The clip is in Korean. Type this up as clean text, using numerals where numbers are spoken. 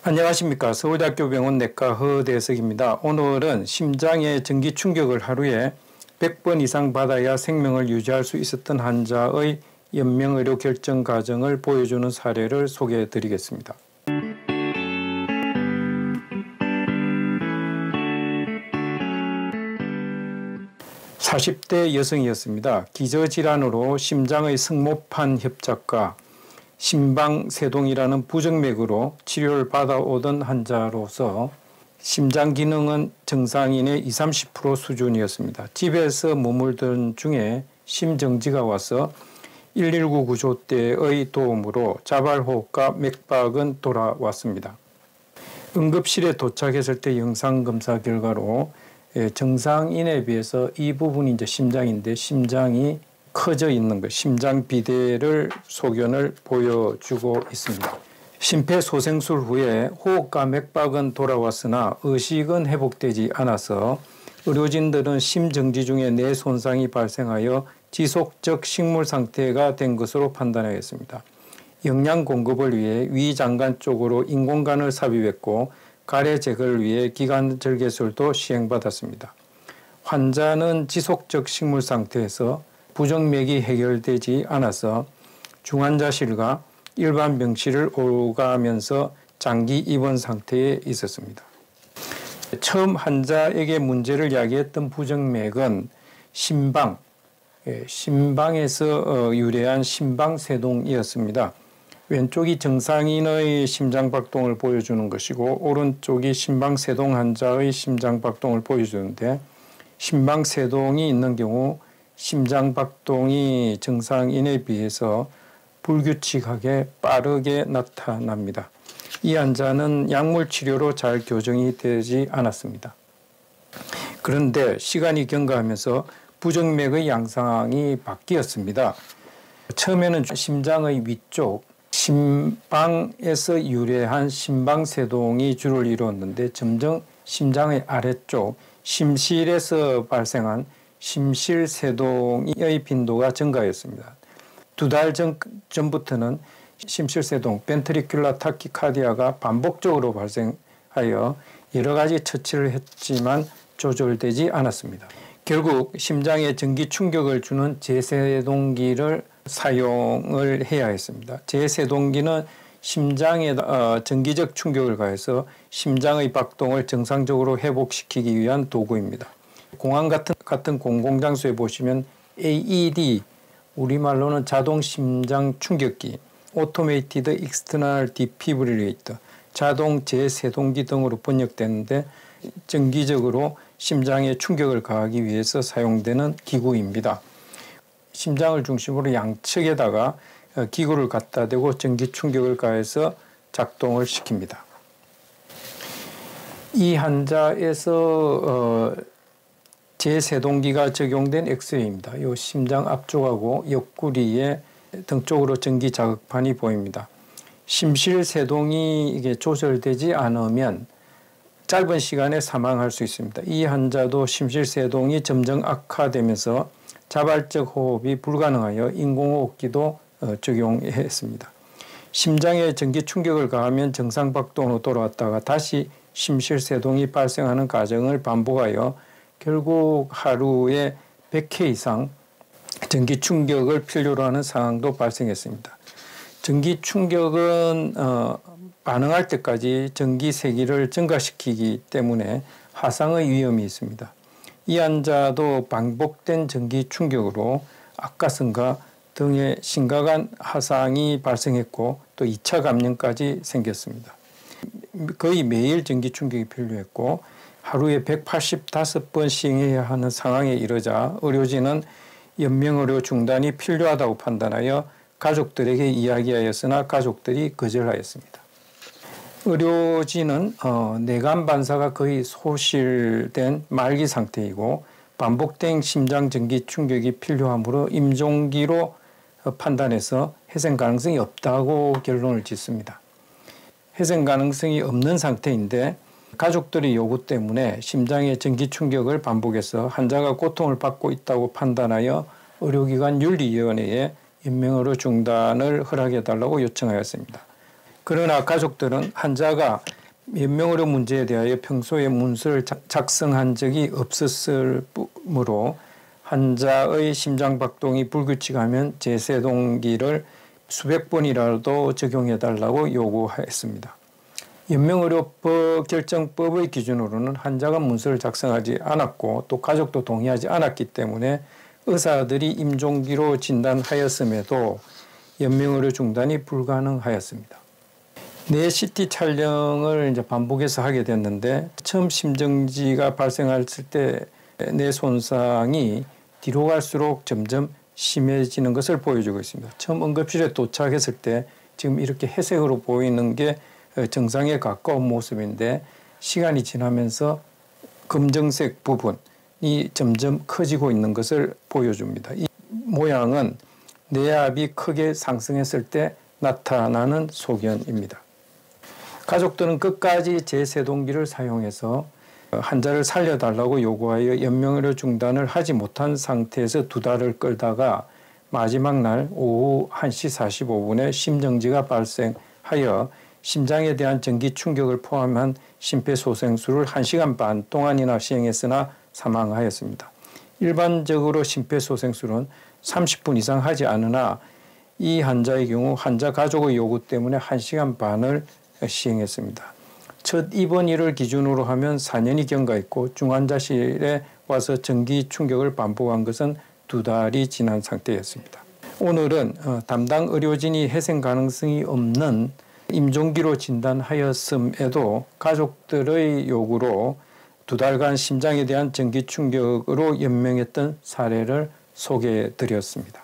안녕하십니까. 서울대학교 병원 내과 허대석입니다. 오늘은 심장의 전기 충격을 하루에 100번 이상 받아야 생명을 유지할 수 있었던 환자의 연명의료 결정 과정을 보여주는 사례를 소개해 드리겠습니다. 40대 여성이었습니다. 기저질환으로 심장의 승모판 협착과 심방세동이라는 부정맥으로 치료를 받아오던 환자로서 심장 기능은 정상인의 20~30% 수준이었습니다. 집에서 머물던 중에 심정지가 와서 119 구조대의 도움으로 자발호흡과 맥박은 돌아왔습니다. 응급실에 도착했을 때 영상검사 결과로 정상인에 비해서 이 부분이 이제 심장인데 심장이 커져 있는 것, 심장비대를 소견을 보여주고 있습니다. 심폐소생술 후에 호흡과 맥박은 돌아왔으나 의식은 회복되지 않아서 의료진들은 심정지 중에 뇌 손상이 발생하여 지속적 식물 상태가 된 것으로 판단하였습니다. 영양 공급을 위해 위장관 쪽으로 인공관을 삽입했고 가래 제거를 위해 기관절개술도 시행받았습니다. 환자는 지속적 식물 상태에서 부정맥이 해결되지 않아서 중환자실과 일반 병실을 오가면서 장기 입원 상태에 있었습니다. 처음 환자에게 문제를 야기했던 부정맥은 심방에서 유래한 심방세동이었습니다. 왼쪽이 정상인의 심장박동을 보여주는 것이고 오른쪽이 심방세동 환자의 심장박동을 보여주는데 심방세동이 있는 경우 심장박동이 정상인에 비해서 불규칙하게 빠르게 나타납니다. 이 환자는 약물치료로 잘 교정이 되지 않았습니다. 그런데 시간이 경과하면서 부정맥의 양상이 바뀌었습니다. 처음에는 심장의 위쪽, 심방에서 유래한 심방세동이 주를 이루었는데 점점 심장의 아래쪽, 심실에서 발생한 심실세동의 빈도가 증가했습니다. 2달 전부터는 심실세동, 벤트리큘라 타키카디아가 반복적으로 발생하여 여러 가지 처치를 했지만 조절되지 않았습니다. 결국 심장에 전기 충격을 주는 제세동기를 사용을 해야 했습니다. 제세동기는 심장에 전기적 충격을 가해서 심장의 박동을 정상적으로 회복시키기 위한 도구입니다. 공항 같은 공공장소에 보시면 AED, 우리말로는 자동 심장 충격기, Automated External Defibrillator, 자동 제세동기 등으로 번역되는데 정기적으로 심장에 충격을 가하기 위해서 사용되는 기구입니다. 심장을 중심으로 양측에다가 기구를 갖다 대고 전기 충격을 가해서 작동을 시킵니다. 이 환자에서 제세동기가 적용된 엑스레이입니다. 이 심장 앞쪽하고 옆구리에 등 쪽으로 전기 자극판이 보입니다. 심실세동이 이게 조절되지 않으면 짧은 시간에 사망할 수 있습니다. 이 환자도 심실세동이 점점 악화되면서 자발적 호흡이 불가능하여 인공호흡기도 적용했습니다. 심장에 전기 충격을 가하면 정상박동으로 돌아왔다가 다시 심실세동이 발생하는 과정을 반복하여 결국 하루에 100회 이상 전기 충격을 필요로 하는 상황도 발생했습니다. 전기 충격은 반응할 때까지 전기 세기를 증가시키기 때문에 화상의 위험이 있습니다. 이 환자도 반복된 전기 충격으로 악가성과 등의 심각한 화상이 발생했고 또 2차 감염까지 생겼습니다. 거의 매일 전기 충격이 필요했고 하루에 185번 시행해야 하는 상황에 이르자 의료진은 연명의료 중단이 필요하다고 판단하여 가족들에게 이야기하였으나 가족들이 거절하였습니다. 의료진은 뇌간 반사가 거의 소실된 말기 상태이고 반복된 심장 전기 충격이 필요하므로 임종기로 판단해서 회생 가능성이 없다고 결론을 짓습니다. 회생 가능성이 없는 상태인데 가족들의 요구 때문에 심장의 전기 충격을 반복해서 환자가 고통을 받고 있다고 판단하여 의료기관 윤리위원회에 연명의료 중단을 허락해달라고 요청하였습니다. 그러나 가족들은 환자가 연명의료 문제에 대하여 평소에 문서를 작성한 적이 없었으므로 환자의 심장박동이 불규칙하면 제세동기를 수백 번이라도 적용해달라고 요구했습니다. 연명의료법 결정법의 기준으로는 환자가 문서를 작성하지 않았고 또 가족도 동의하지 않았기 때문에 의사들이 임종기로 진단하였음에도 연명의료 중단이 불가능하였습니다. 뇌 CT 촬영을 이제 반복해서 하게 됐는데 처음 심정지가 발생했을 때 뇌 손상이 뒤로 갈수록 점점 심해지는 것을 보여주고 있습니다. 처음 응급실에 도착했을 때 지금 이렇게 회색으로 보이는 게 정상에 가까운 모습인데 시간이 지나면서 검정색 부분이 점점 커지고 있는 것을 보여줍니다. 이 모양은 뇌압이 크게 상승했을 때 나타나는 소견입니다. 가족들은 끝까지 제세동기를 사용해서 환자를 살려달라고 요구하여 연명의료 중단을 하지 못한 상태에서 2달을 끌다가 마지막 날 오후 1시 45분에 심정지가 발생하여 심장에 대한 전기 충격을 포함한 심폐소생술을 1시간 반 동안이나 시행했으나 사망하였습니다. 일반적으로 심폐소생술은 30분 이상 하지 않으나 이 환자의 경우 환자 가족의 요구 때문에 1시간 반을 시행했습니다. 첫 입원일을 기준으로 하면 4년이 경과했고 중환자실에 와서 전기 충격을 반복한 것은 2달이 지난 상태였습니다. 오늘은 담당 의료진이 회생 가능성이 없는 임종기로 진단하였음에도 가족들의 요구로 2달간 심장에 대한 전기 충격으로 연명했던 사례를 소개해 드렸습니다.